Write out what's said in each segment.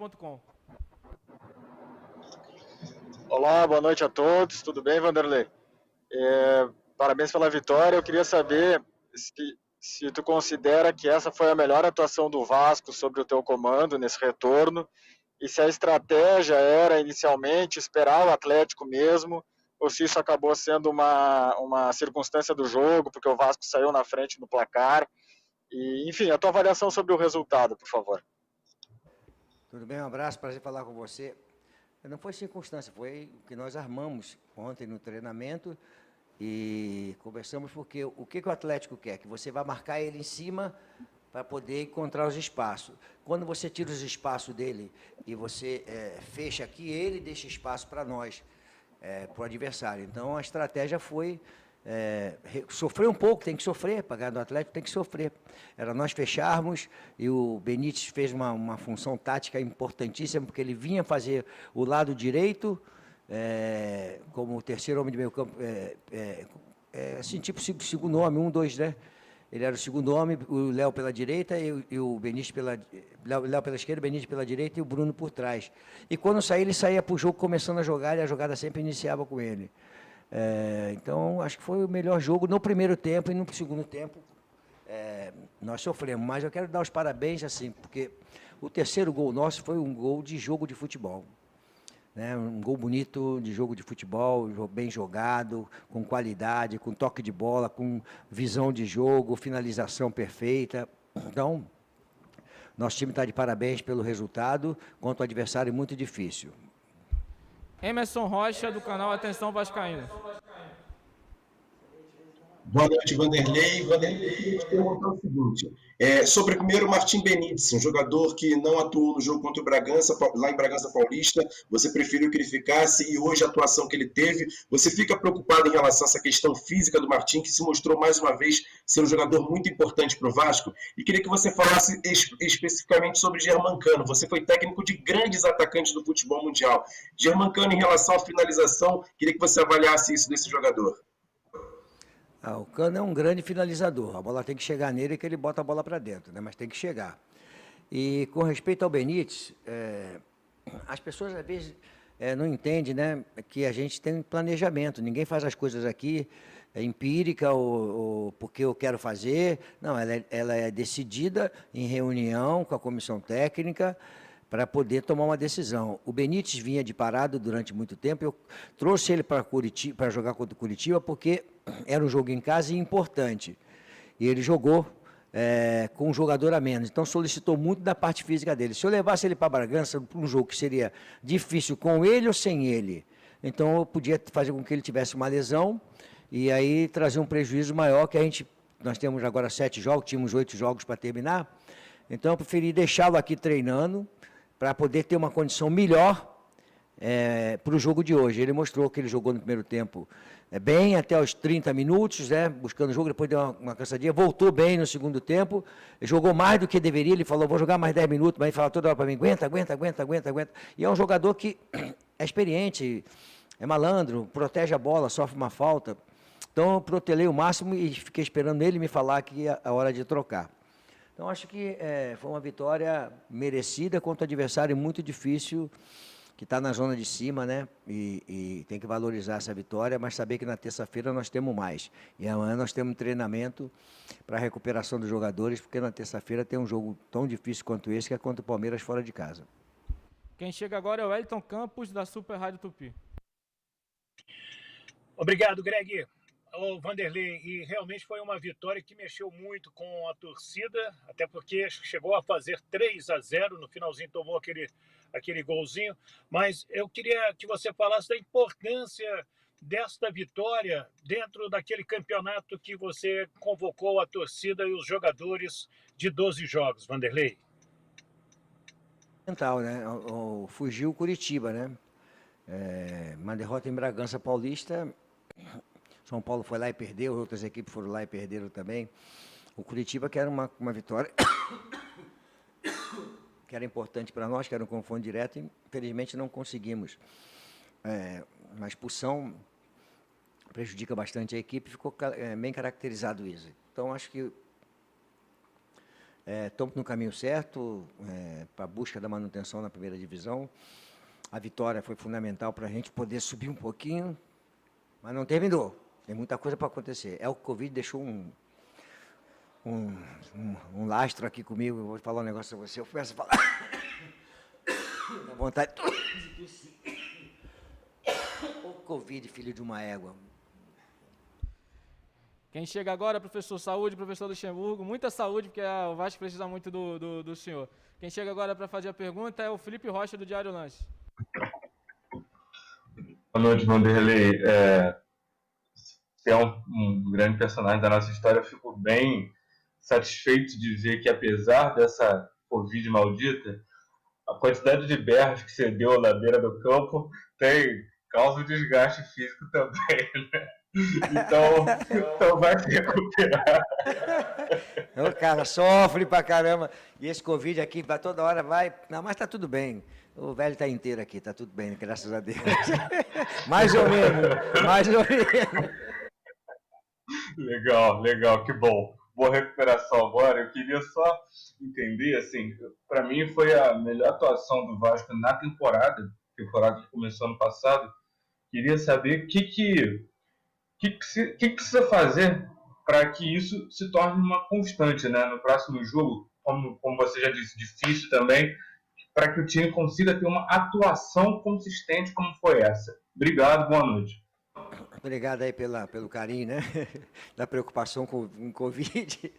globoesporte.com. Olá, boa noite a todos. Tudo bem, Vanderlei? Parabéns pela vitória. Eu queria saber se tu considera que essa foi a melhor atuação do Vasco sobre o teu comando nesse retorno e se a estratégia era inicialmente esperar o Atlético mesmo ou se isso acabou sendo uma circunstância do jogo, porque o Vasco saiu na frente no placar. E, enfim, a tua avaliação sobre o resultado, por favor. Tudo bem? Um abraço, prazer falar com você. Não foi circunstância, foi o que nós armamos ontem no treinamento e conversamos porque o que o Atlético quer? Que você vai marcar ele em cima para poder encontrar os espaços. Quando você tira os espaços dele e você fecha aqui, ele deixa espaço para nós, para o adversário. Então, a estratégia foi sofrer um pouco, tem que sofrer, para ganhar do Atlético tem que sofrer. Era nós fecharmos e o Benítez fez uma função tática importantíssima, porque ele vinha fazer o lado direito, como o terceiro homem de meio campo, assim, tipo segundo homem, 1, 2, né? Ele era o segundo homem, o Léo pela direita e o Benítez Léo pela esquerda, o Benítez pela direita e o Bruno por trás. E quando saía, ele saía para o jogo começando a jogar e a jogada sempre iniciava com ele. Então, acho que foi o melhor jogo no primeiro tempo e no segundo tempo nós sofremos. Mas eu quero dar os parabéns, assim, porque o terceiro gol nosso foi um gol de jogo de futebol. Né? Um gol bonito de jogo de futebol, bem jogado, com qualidade, com toque de bola, com visão de jogo, finalização perfeita. Então, nosso time está de parabéns pelo resultado contra um adversário muito difícil. Emerson Rocha, do canal Atenção Vascaíno. Boa noite, Vanderlei. Vanderlei, eu queria te perguntar o seguinte, sobre primeiro o Martim Benítez, um jogador que não atuou no jogo contra o Bragança, lá em Bragança Paulista, você preferiu que ele ficasse e hoje a atuação que ele teve, você fica preocupado em relação a essa questão física do Martim, que se mostrou mais uma vez ser um jogador muito importante para o Vasco, e queria que você falasse especificamente sobre Germancano. Você foi técnico de grandes atacantes do futebol mundial. Germancano, em relação à finalização, queria que você avaliasse isso desse jogador. O Cano é um grande finalizador. A bola tem que chegar nele, que ele bota a bola para dentro, né? Mas tem que chegar. E com respeito ao Benítez, as pessoas às vezes não entendem, né, que a gente tem planejamento. Ninguém faz as coisas aqui empírica ou porque eu quero fazer. Não, ela é decidida em reunião com a comissão técnica para poder tomar uma decisão. O Benítez vinha de parado durante muito tempo. Eu trouxe ele para Curitiba, para jogar contra o Curitiba, porque era um jogo em casa e importante. E ele jogou com um jogador a menos. Então, solicitou muito da parte física dele. Se eu levasse ele para Bragança, para um jogo que seria difícil com ele ou sem ele, então eu podia fazer com que ele tivesse uma lesão e aí trazer um prejuízo maior, que nós temos agora 7 jogos, tínhamos 8 jogos para terminar. Então, eu preferi deixá-lo aqui treinando, para poder ter uma condição melhor para o jogo de hoje. Ele mostrou que ele jogou no primeiro tempo bem, até os 30 minutos, né, buscando o jogo, depois deu uma cansadinha, voltou bem no segundo tempo, jogou mais do que deveria, ele falou, vou jogar mais 10 minutos, mas ele falou toda hora para mim, aguenta. E é um jogador que é experiente, é malandro, protege a bola, sofre uma falta. Então, eu protelei o máximo e fiquei esperando ele me falar que é a hora de trocar. Então, acho que foi uma vitória merecida contra um adversário muito difícil, que está na zona de cima, né? E tem que valorizar essa vitória, mas saber que na terça-feira nós temos mais. E amanhã nós temos um treinamento para a recuperação dos jogadores, porque na terça-feira tem um jogo tão difícil quanto esse, que é contra o Palmeiras fora de casa. Quem chega agora é o Wellington Campos, da Super Rádio Tupi. Obrigado, Greg. Vanderlei, e realmente foi uma vitória que mexeu muito com a torcida, até porque chegou a fazer 3-0, no finalzinho tomou aquele golzinho, mas eu queria que você falasse da importância desta vitória dentro daquele campeonato que você convocou a torcida e os jogadores de 12 jogos, Vanderlei. Mental, né? Fugiu o Curitiba, né? Uma derrota em Bragança Paulista. São Paulo foi lá e perdeu, outras equipes foram lá e perderam também. O Curitiba, que era uma vitória que era importante para nós, que era um confronto direto, e infelizmente não conseguimos. Uma expulsão prejudica bastante a equipe, ficou bem caracterizado isso. Então, acho que Estamos no caminho certo para a busca da manutenção na primeira divisão. A vitória foi fundamental para a gente poder subir um pouquinho, mas não terminou. Tem muita coisa para acontecer. O Covid deixou um lastro aqui comigo. Eu vou falar um negócio para você. Eu começo a falar. Dá vontade de tossir. O Covid, filho de uma égua. Quem chega agora, professor Saúde, professor Luxemburgo, muita saúde, porque o Vasco precisa muito do senhor. Quem chega agora para fazer a pergunta é o Felipe Rocha, do Diário Lance. Boa noite, Vanderlei. Você é um grande personagem da nossa história. Eu fico bem satisfeito de ver que, apesar dessa Covid maldita, a quantidade de berros que você deu na beira do campo causa um desgaste físico também, né? Então vai se recuperar. O cara sofre pra caramba. E esse Covid aqui, toda hora vai... Não, mas tá tudo bem. O velho está inteiro aqui, está tudo bem, graças a Deus. Mais ou menos. Legal, que bom. Boa recuperação agora. Eu queria só entender, assim, para mim foi a melhor atuação do Vasco na temporada que começou ano passado. Queria saber o que precisa fazer para que isso se torne uma constante, né? No próximo jogo, como você já disse, difícil também, para que o time consiga ter uma atuação consistente como foi essa. Obrigado, boa noite. Obrigado aí pelo carinho, né? Da preocupação com o Covid.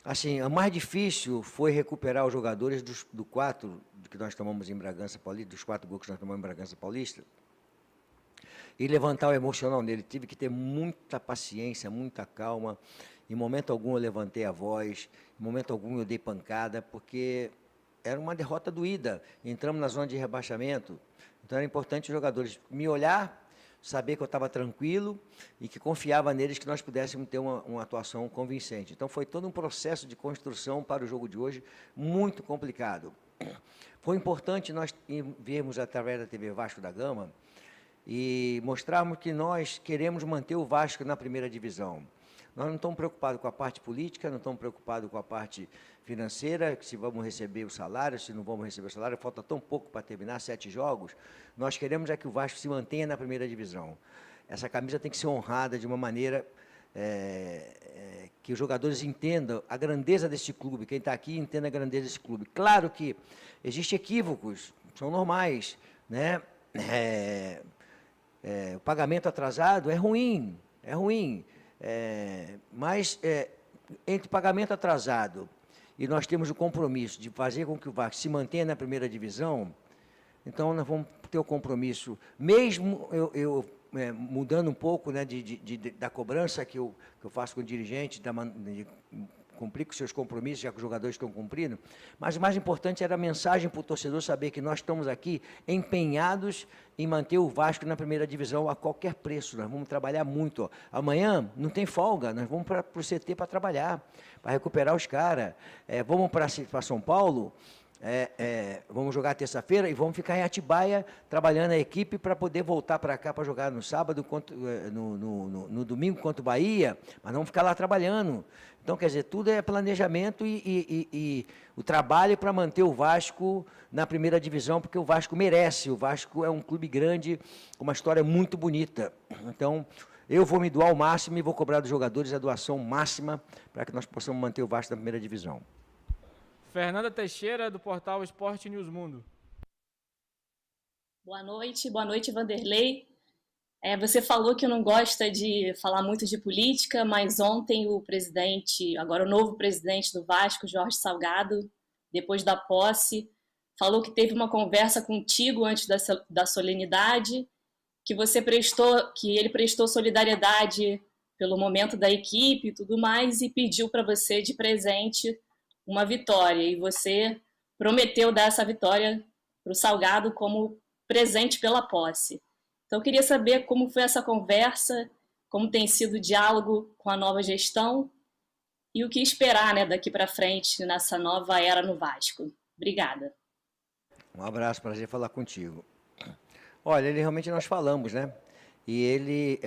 Assim, o mais difícil foi recuperar os jogadores do 4 que nós tomamos em Bragança Paulista, dos 4 gols que nós tomamos em Bragança Paulista, e levantar o emocional nele. Tive que ter muita paciência, muita calma. Em momento algum eu levantei a voz, em momento algum eu dei pancada, porque era uma derrota doída. Entramos na zona de rebaixamento, então era importante os jogadores me olhar, saber que eu estava tranquilo e que confiava neles que nós pudéssemos ter uma atuação convincente. Então foi todo um processo de construção para o jogo de hoje, muito complicado. Foi importante nós vermos através da TV Vasco da Gama e mostrarmos que nós queremos manter o Vasco na primeira divisão. Nós não estamos preocupados com a parte política, não estamos preocupados com a parte financeira, se vamos receber o salário, se não vamos receber o salário, falta tão pouco para terminar, 7 jogos. Nós queremos que o Vasco se mantenha na primeira divisão. Essa camisa tem que ser honrada de uma maneira que os jogadores entendam a grandeza desse clube, quem está aqui entenda a grandeza desse clube. Claro que existem equívocos, são normais, né? O pagamento atrasado é ruim, mas entre pagamento atrasado e nós temos o compromisso de fazer com que o Vasco se mantenha na primeira divisão, então nós vamos ter o compromisso, mesmo eu mudando um pouco, né, da cobrança que eu faço com o dirigente, de cumprir com seus compromissos, já que os jogadores estão cumprindo, mas o mais importante era a mensagem para o torcedor saber que nós estamos aqui empenhados em manter o Vasco na primeira divisão a qualquer preço. Nós vamos trabalhar muito. Amanhã não tem folga, nós vamos para o CT para trabalhar, para recuperar os caras. Vamos para São Paulo, vamos jogar terça-feira e vamos ficar em Atibaia trabalhando a equipe para poder voltar para cá para jogar no sábado, no domingo contra o Bahia, mas não ficar lá trabalhando. Então, quer dizer, tudo é planejamento e o trabalho para manter o Vasco na primeira divisão, porque o Vasco merece. O Vasco é um clube grande, com uma história muito bonita. Então, eu vou me doar ao máximo e vou cobrar dos jogadores a doação máxima para que nós possamos manter o Vasco na primeira divisão. Fernanda Teixeira, do portal Esporte News Mundo. Boa noite, Vanderlei. Você falou que não gosta de falar muito de política, mas ontem o presidente, agora o novo presidente do Vasco, Jorge Salgado, depois da posse, falou que teve uma conversa contigo antes da solenidade, que ele prestou solidariedade pelo momento da equipe e tudo mais, e pediu para você de presente uma vitória, e você prometeu dar essa vitória para o Salgado como presente pela posse. Então, eu queria saber como foi essa conversa, como tem sido o diálogo com a nova gestão e o que esperar, né, daqui para frente nessa nova era no Vasco. Obrigada. Um abraço, prazer falar contigo. Olha, realmente nós falamos, né? E ele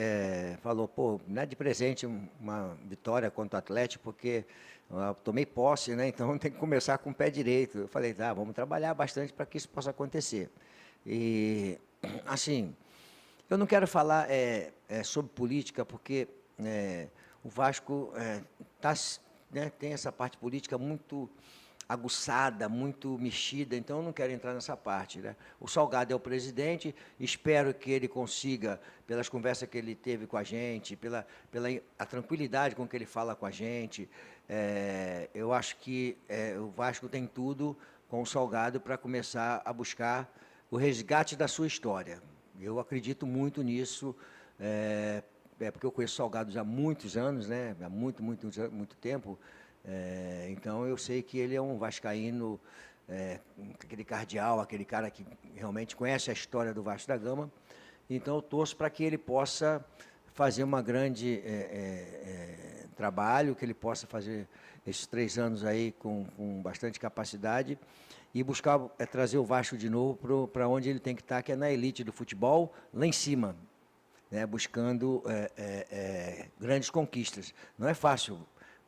falou, pô, não é de presente uma vitória contra o Atlético, porque Eu tomei posse, né? Então tem que começar com o pé direito. Eu falei, tá, vamos trabalhar bastante para que isso possa acontecer. E, assim, eu não quero falar sobre política, porque o Vasco tem essa parte política muito aguçada, muito mexida, então eu não quero entrar nessa parte, né? O Salgado é o presidente, espero que ele consiga, pelas conversas que ele teve com a gente, pela a tranquilidade com que ele fala com a gente, eu acho que o Vasco tem tudo com o Salgado para começar a buscar o resgate da sua história. Eu acredito muito nisso, porque eu conheço o Salgado já há muitos anos, né? Há muito tempo. Então, eu sei que ele é um vascaíno, aquele cardeal, aquele cara que realmente conhece a história do Vasco da Gama. Então, eu torço para que ele possa fazer uma grande trabalho, que ele possa fazer esses 3 anos aí com bastante capacidade e buscar trazer o Vasco de novo para onde ele tem que estar, que é na elite do futebol, lá em cima, né, buscando grandes conquistas. Não é fácil,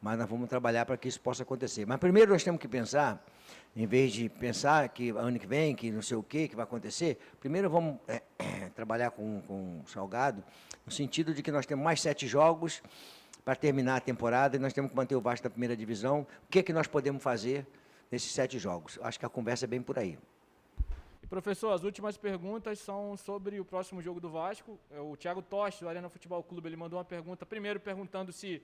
mas nós vamos trabalhar para que isso possa acontecer. Mas primeiro nós temos que pensar, em vez de pensar que ano que vem, que não sei o que vai acontecer, primeiro vamos trabalhar com o Salgado, no sentido de que nós temos mais 7 jogos para terminar a temporada e nós temos que manter o Vasco na primeira divisão. O que nós podemos fazer nesses 7 jogos? Acho que a conversa é bem por aí. E, professor, as últimas perguntas são sobre o próximo jogo do Vasco. O Thiago Toste, do Arena Futebol Clube, ele mandou uma pergunta, primeiro perguntando se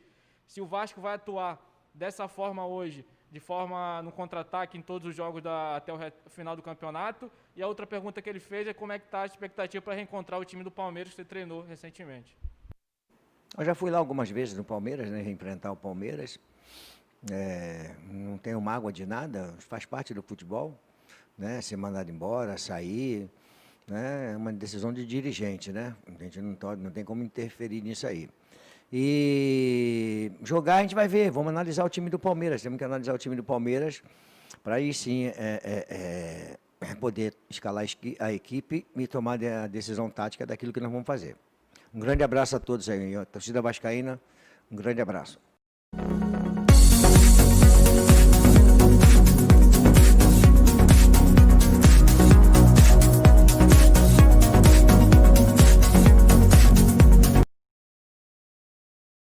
o Vasco vai atuar dessa forma hoje, de forma no contra-ataque em todos os jogos até o final do campeonato. E a outra pergunta que ele fez é como é que está a expectativa para reencontrar o time do Palmeiras que você treinou recentemente. Eu já fui lá algumas vezes no Palmeiras, né, enfrentar o Palmeiras. Não tenho mágoa de nada, faz parte do futebol, né, ser mandado embora, sair, né, é uma decisão de dirigente, né, a gente não tem como interferir nisso aí. E jogar a gente vai ver, vamos analisar o time do Palmeiras, temos que analisar o time do Palmeiras para aí sim poder escalar a equipe e tomar a decisão tática daquilo que nós vamos fazer. Um grande abraço a todos aí, torcida vascaína, um grande abraço.